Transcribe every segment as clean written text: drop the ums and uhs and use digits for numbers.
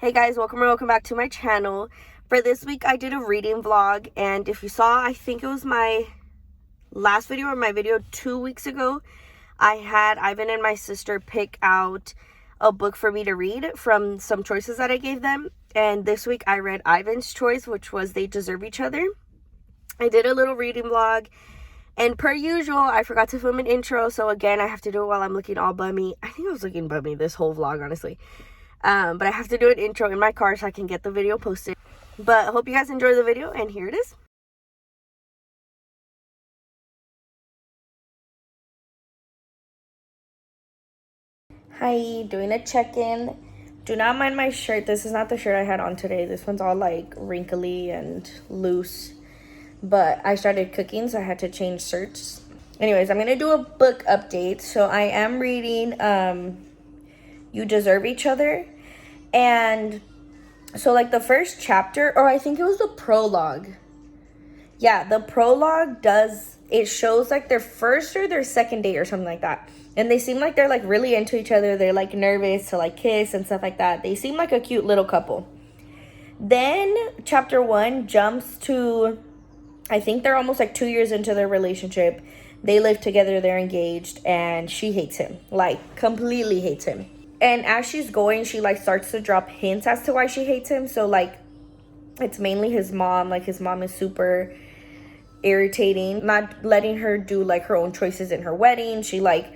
Hey guys, welcome back to my channel. For this week I did a reading vlog, and if you saw, I think it was my last video or my video 2 weeks ago, I had Ivan and my sister pick out a book for me to read from some choices that I gave them. And this week I read Ivan's choice, which was They Deserve Each Other. I did a little reading vlog, and per usual I forgot to film an intro, so again I have to do it while I'm looking all bummy. I think I was looking bummy this whole vlog, honestly. But I have to do an intro in my car so I can get the video posted. But I hope you guys enjoy the video, and here it is. Hi, doing a check-in. Do not mind my shirt. This is not the shirt I had on today. This one's all like wrinkly and loose. But I started cooking, so I had to change shirts. Anyways, I'm gonna do a book update. So I am reading You Deserve Each Other. And so like the first chapter, or I think it was the prologue. Yeah, the prologue it shows like their first or their second date or something like that. And they seem like they're like really into each other. They're like nervous to like kiss and stuff like that. They seem like a cute little couple. Then chapter 1 jumps to, I think they're almost like 2 years into their relationship. They live together, they're engaged, and she hates him. Like completely hates him. And as she's going, she like starts to drop hints as to why she hates him. So like it's mainly his mom. Like his mom is super irritating, not letting her do like her own choices in her wedding. She like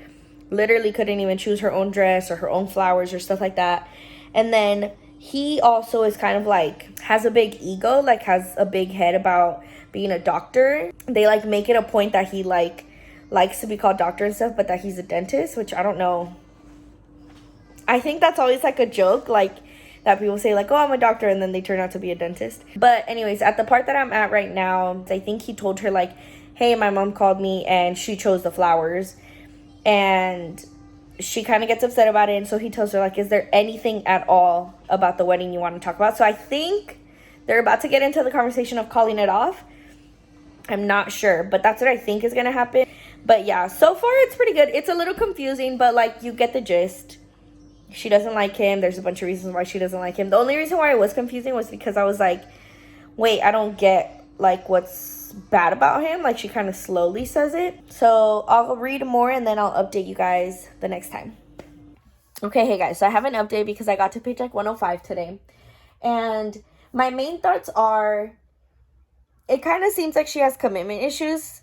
literally couldn't even choose her own dress or her own flowers or stuff like that. And then he also is kind of like has a big ego, like has a big head about being a doctor. They like make it a point that he like likes to be called doctor and stuff, but that he's a dentist, which I don't know. I think that's always like a joke, like that people say like, oh, I'm a doctor, and then they turn out to be a dentist. But anyways, at the part that I'm at right now, I think he told her like, hey, my mom called me and she chose the flowers. And she kind of gets upset about it. And so he tells her like, is there anything at all about the wedding you want to talk about? So I think they're about to get into the conversation of calling it off. I'm not sure, but that's what I think is going to happen. But yeah, so far it's pretty good. It's a little confusing, but like you get the gist. She doesn't like him. There's a bunch of reasons why she doesn't like him. The only reason why it was confusing was because I was like, wait, I don't get like what's bad about him. Like she kind of slowly says it. So I'll read more and then I'll update you guys the next time. Okay, hey guys, so I have an update because I got to page like 105 today. And my main thoughts are, it kind of seems like she has commitment issues.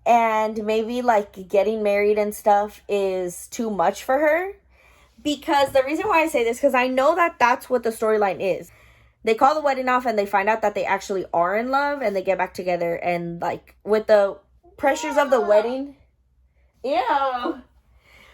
And maybe like getting married and stuff is too much for her. Because the reason why I say this, because I know that that's what the storyline is. They call the wedding off and they find out that they actually are in love and they get back together. And like with the pressures of the wedding. Ew.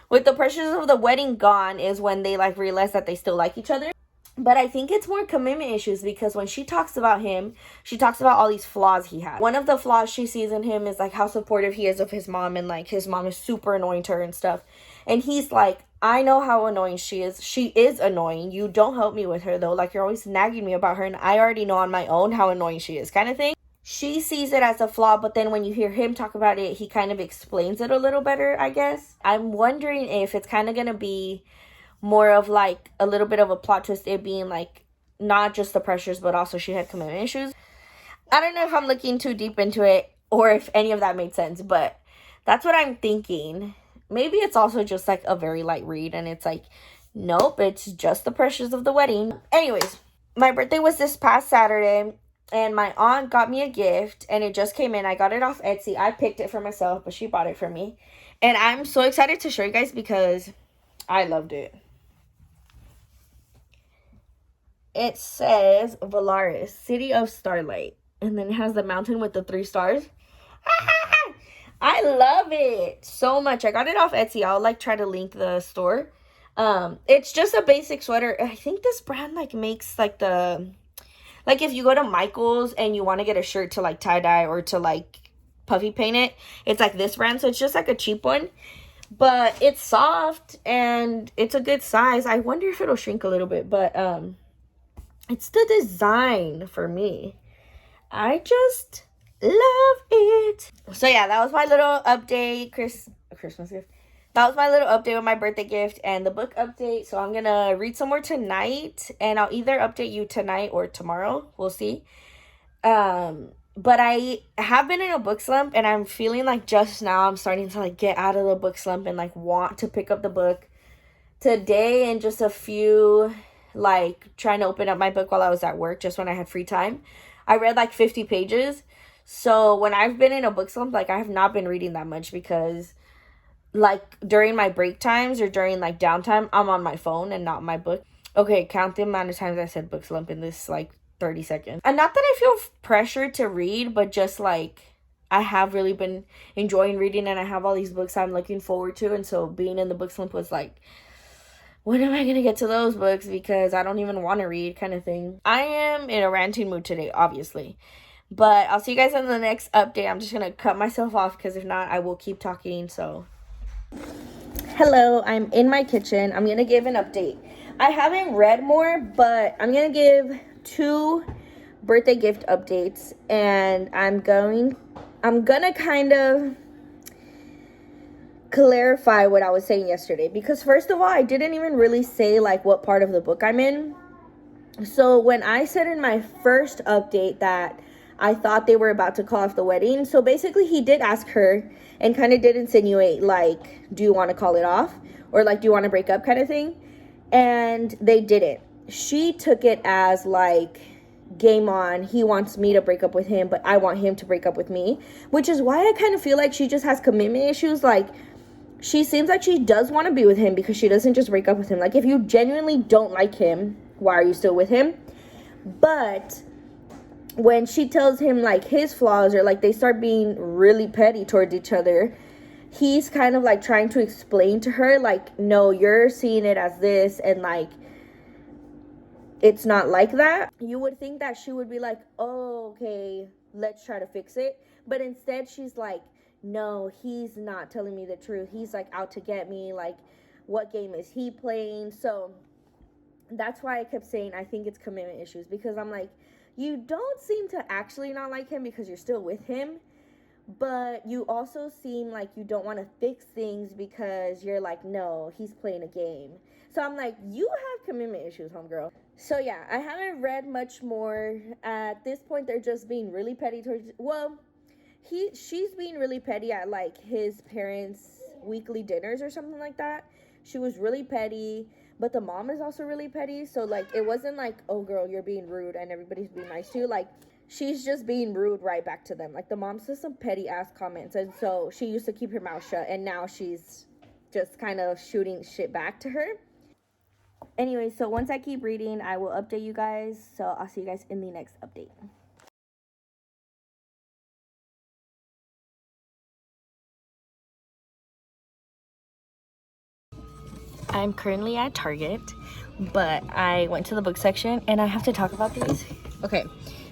With the pressures of the wedding gone is when they like realize that they still like each other. But I think it's more commitment issues because when she talks about him, she talks about all these flaws he has. One of the flaws she sees in him is like how supportive he is of his mom, and like his mom is super annoying to her and stuff. And he's like, I know how annoying she is. She is annoying. You don't help me with her though. Like you're always nagging me about her, and I already know on my own how annoying she is, kind of thing. She sees it as a flaw, but then when you hear him talk about it, he kind of explains it a little better, I guess. I'm wondering if it's kind of going to be more of like a little bit of a plot twist, it being like not just the pressures but also she had commitment issues. I don't know if I'm looking too deep into it or if any of that made sense, but that's what I'm thinking. Maybe it's also just like a very light read and it's like, nope, it's just the pressures of the wedding. Anyways, my birthday was this past Saturday and my aunt got me a gift and it just came in. I got it off Etsy. I picked it for myself, but she bought it for me, and I'm so excited to show you guys because I loved it. It says Valaris, City of Starlight. And then it has the mountain with the 3 stars. I love it so much. I got it off Etsy. I'll like try to link the store. It's just a basic sweater. I think this brand like makes like like if you go to Michael's and you want to get a shirt to like tie-dye or to like puffy paint it, it's like this brand. So it's just like a cheap one. But it's soft and it's a good size. I wonder if it'll shrink a little bit, but it's the design for me. I just love it. So yeah, that was my little update, Christmas gift. that was my little update with my birthday gift and the book update. So I'm gonna read some more tonight, and I'll either update you tonight or tomorrow. We'll see. But I have been in a book slump, and I'm feeling like just now I'm starting to like get out of the book slump and like want to pick up the book. Today, in just a few, like trying to open up my book while I was at work, just when I had free time, I read like 50 pages. So when I've been in a book slump, like I have not been reading that much because like during my break times or during like downtime, I'm on my phone and not my book. Okay, count the amount of times I said book slump in this like 30 seconds. And not that I feel pressured to read, but just like I have really been enjoying reading, and I have all these books I'm looking forward to. And so being in the book slump was like, when am I going to get to those books? Because I don't even want to read, kind of thing. I am in a ranting mood today, obviously. But I'll see you guys in the next update. I'm just going to cut myself off because if not, I will keep talking. So, hello, I'm in my kitchen. I'm going to give an update. I haven't read more, but I'm going to give 2 birthday gift updates. And I'm going to kind of clarify what I was saying yesterday, because first of all, I didn't even really say like what part of the book I'm in. So when I said in my first update that I thought they were about to call off the wedding, so basically he did ask her and kind of did insinuate like, do you want to call it off, or like, do you want to break up, kind of thing. And they didn't. She took it as like, game on, he wants me to break up with him, but I want him to break up with me, which is why I kind of feel like she just has commitment issues. Like, she seems like she does want to be with him because she doesn't just break up with him. Like, if you genuinely don't like him, why are you still with him? But when she tells him like his flaws, or like they start being really petty towards each other, he's kind of like trying to explain to her like, no, you're seeing it as this, and like it's not like that. You would think that she would be like, oh, okay, let's try to fix it. But instead she's like, no, he's not telling me the truth. He's like out to get me. Like, what game is he playing? So that's why I kept saying I think it's commitment issues, because I'm like, you don't seem to actually not like him because you're still with him, but you also seem like you don't want to fix things because you're like, no, he's playing a game. So I'm like, you have commitment issues, homegirl. So yeah, I haven't read much more. At this point, they're just being really petty towards, well, she's being really petty at like his parents' weekly dinners or something like that. She was really petty, but the mom is also really petty. So like, it wasn't like, oh girl, you're being rude and everybody's being nice to you. Like, she's just being rude right back to them. Like, the mom says some petty ass comments, and so she used to keep her mouth shut, and now she's just kind of shooting shit back to her. Anyway, so once I keep reading, I will update you guys. So I'll see you guys in the next update. I'm currently at Target, but I went to the book section and I have to talk about these. Okay,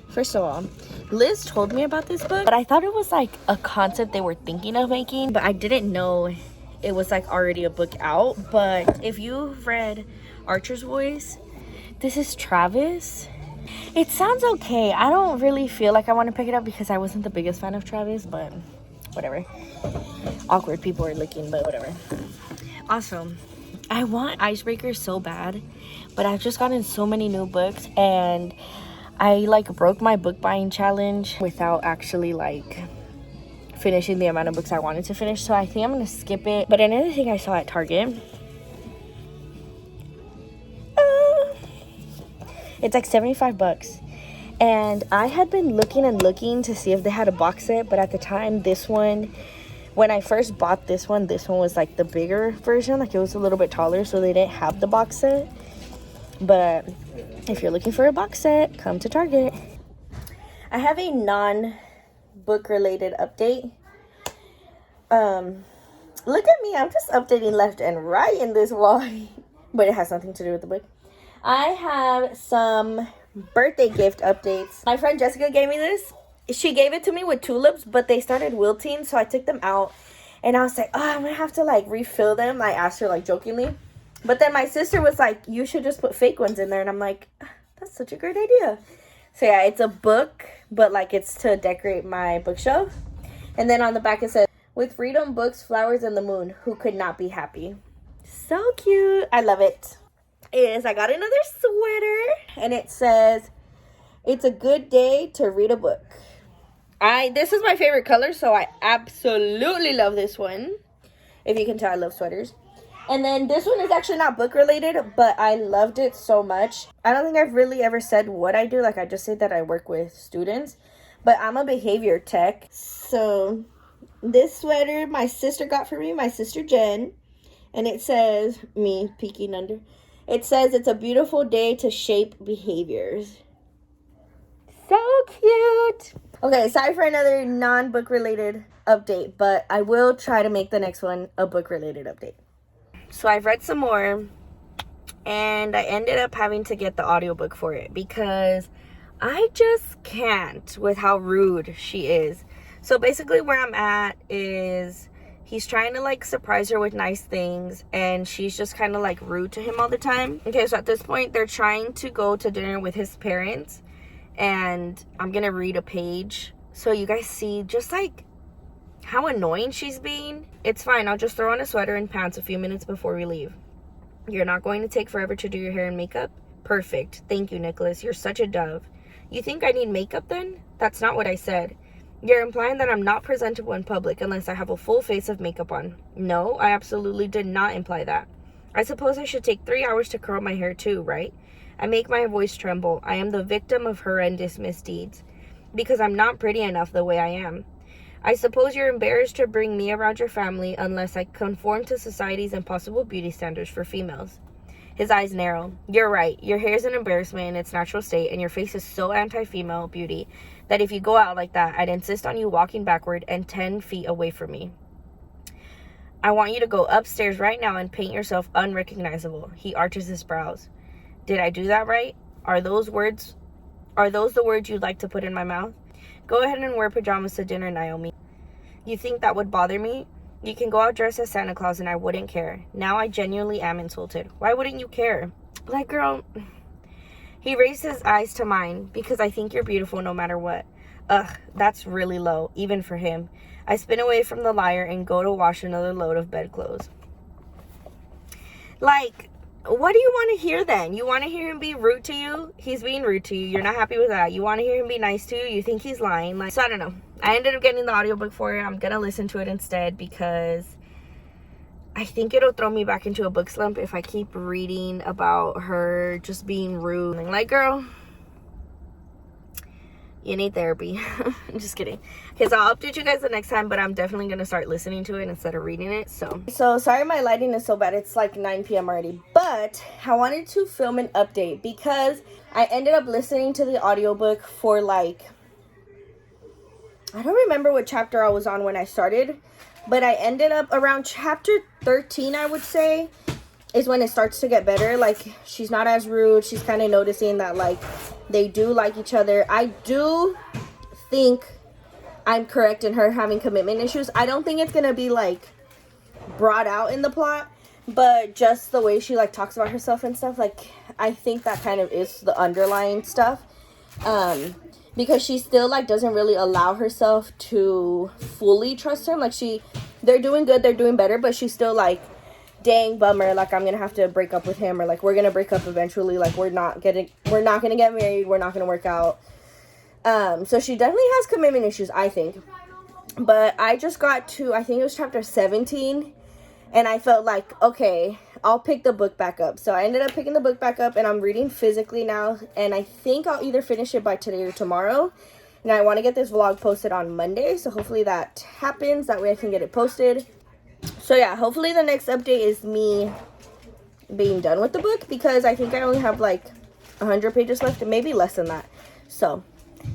first of all, Liz told me about this book, but I thought it was like a concept they were thinking of making, but I didn't know it was like already a book out. But if you've read Archer's Voice, this is Travis. It sounds okay. I don't really feel like I want to pick it up because I wasn't the biggest fan of Travis, but whatever. Awkward people are looking, but whatever. Awesome. I want Icebreaker so bad, but I've just gotten so many new books, and I like broke my book buying challenge without actually like finishing the amount of books I wanted to finish. So I think I'm gonna skip it. But another thing I saw at Target, it's like 75 bucks. And I had been looking to see if they had a box set, but at the time, this one, when I first bought this one was like the bigger version. Like, it was a little bit taller, so they didn't have the box set. But if you're looking for a box set, come to Target. I have a non-book related update. Look at me, I'm just updating left and right in this vlog. But it has nothing to do with the book. I have some birthday gift updates. My friend Jessica gave me this. She gave it to me with tulips, but they started wilting, so I took them out, and I was like, oh, I'm gonna have to like refill them. I asked her like jokingly, but then my sister was like, you should just put fake ones in there, and I'm like, that's such a great idea. So yeah, it's a book, but like it's to decorate my bookshelf. And then on the back it says, With freedom, books, flowers, and the moon. Who could not be happy? So cute. I love it. I got another sweater, and it says, "It's a good day to read a book." This is my favorite color, so I absolutely love this one. If you can tell, I love sweaters. And then this one is actually not book related, but I loved it so much. I don't think I've really ever said what I do. Like, I just say that I work with students, but I'm a behavior tech. So this sweater my sister got for me, my sister Jen, and it says, me peeking under, it says, "It's a beautiful day to shape behaviors." So cute. Okay, sorry for another non-book related update, but I will try to make the next one a book related update. So I've read some more, and I ended up having to get the audiobook for it because I just can't with how rude she is. So basically where I'm at is he's trying to like surprise her with nice things, and she's just kind of like rude to him all the time. Okay, so at this point they're trying to go to dinner with his parents, and I'm gonna read a page so you guys see just like how annoying she's being. It's fine, I'll just throw on a sweater and pants a few minutes before we leave. You're not going to take forever to do your hair and makeup? Perfect. Thank you, Nicholas. You're such a dove. You think I need makeup then? That's not what I said. You're implying that I'm not presentable in public unless I have a full face of makeup on. No, I absolutely did not imply that. I suppose I should take 3 hours to curl my hair too, right? I make my voice tremble. I am the victim of horrendous misdeeds because I'm not pretty enough the way I am. I suppose you're embarrassed to bring me around your family unless I conform to society's impossible beauty standards for females. His eyes narrow. You're right. Your hair is an embarrassment in its natural state, and your face is so anti-female beauty that if you go out like that, I'd insist on you walking backward and 10 feet away from me. I want you to go upstairs right now and paint yourself unrecognizable. He arches his brows. Did I do that right? Are those the words you'd like to put in my mouth? Go ahead and wear pajamas to dinner, Naomi. You think that would bother me? You can go out dressed as Santa Claus and I wouldn't care. Now I genuinely am insulted. Why wouldn't you care? Like, girl. He raised his eyes to mine. Because I think you're beautiful no matter what. Ugh, that's really low, even for him. I spin away from the liar and go to wash another load of bedclothes. Like, what do you want to hear then? You want to hear him be rude to you? He's being rude to you. You're not happy with that. You want to hear him be nice to you? You think he's lying? Like, so I don't know. I ended up getting the audiobook for it. I'm going to listen to it instead because I think it'll throw me back into a book slump if I keep reading about her just being rude. Like, girl, you need therapy. I'm just kidding. Okay, so I'll update you guys the next time, but I'm definitely going to start listening to it instead of reading it. So sorry my lighting is so bad. It's like 9 p.m. already. But I wanted to film an update because I ended up listening to the audiobook for like, I don't remember what chapter I was on when I started, but I ended up around chapter 13, I would say, is when it starts to get better. Like, she's not as rude. She's kind of noticing that, like, they do like each other. I do think I'm correct in her having commitment issues. I don't think it's going to be, like, brought out in the plot, but just the way she, like, talks about herself and stuff, like, I think that kind of is the underlying stuff. Because she still, like, doesn't really allow herself to fully trust him. Like, they're doing good, they're doing better, but she's still, like, dang, bummer, like, I'm gonna have to break up with him, or, like, we're gonna break up eventually, like, we're not gonna get married, we're not gonna work out. So she definitely has commitment issues, I think. But I just got to, I think it was chapter 17, and I felt like, okay, I'll pick the book back up. So I ended up picking the book back up, and I'm reading physically now, and I think I'll either finish it by today or tomorrow. And I want to get this vlog posted on Monday, so hopefully that happens. That way I can get it posted. So yeah, hopefully the next update is me being done with the book, because I think I only have like 100 pages left, and maybe less than that. So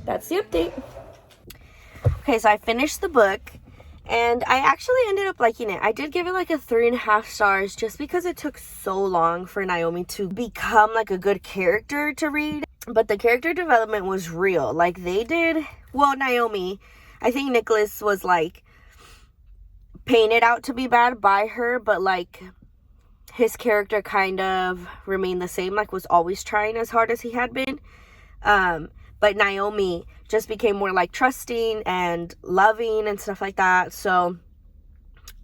that's the update. Okay, so I finished the book, and I actually ended up liking it. I did give it like a 3.5 stars just because it took so long for Naomi to become like a good character to read. But the character development was real. Like, they did, well, Naomi, I think Nicholas was like painted out to be bad by her, but like his character kind of remained the same, like was always trying as hard as he had been. But Naomi just became more like trusting and loving and stuff like that. So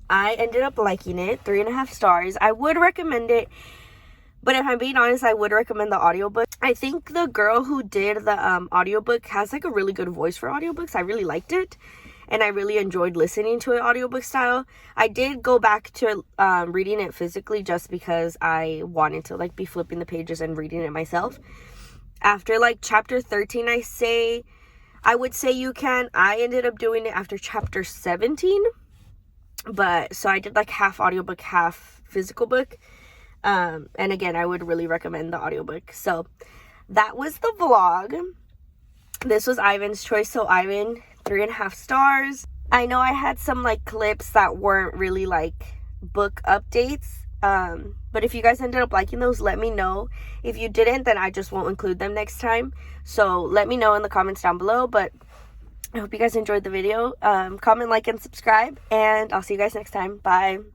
I ended up liking it. 3.5 stars. I would recommend it, but if I'm being honest, I would recommend the audiobook. I think the girl who did the audiobook has like a really good voice for audiobooks. I really liked it, and I really enjoyed listening to it audiobook style. I did go back to reading it physically just because I wanted to like be flipping the pages and reading it myself. After like chapter 13, I would say you can. I ended up doing it after chapter 17. But so I did like half audiobook, half physical book. And again, I would really recommend the audiobook. So that was the vlog. This was Ivan's choice. So Ivan, 3.5 stars. I know I had some like clips that weren't really like book updates. But if you guys ended up liking those, let me know. If you didn't, then I just won't include them next time. So let me know in the comments down below. But I hope you guys enjoyed the video. Comment, like, and subscribe. And I'll see you guys next time. Bye.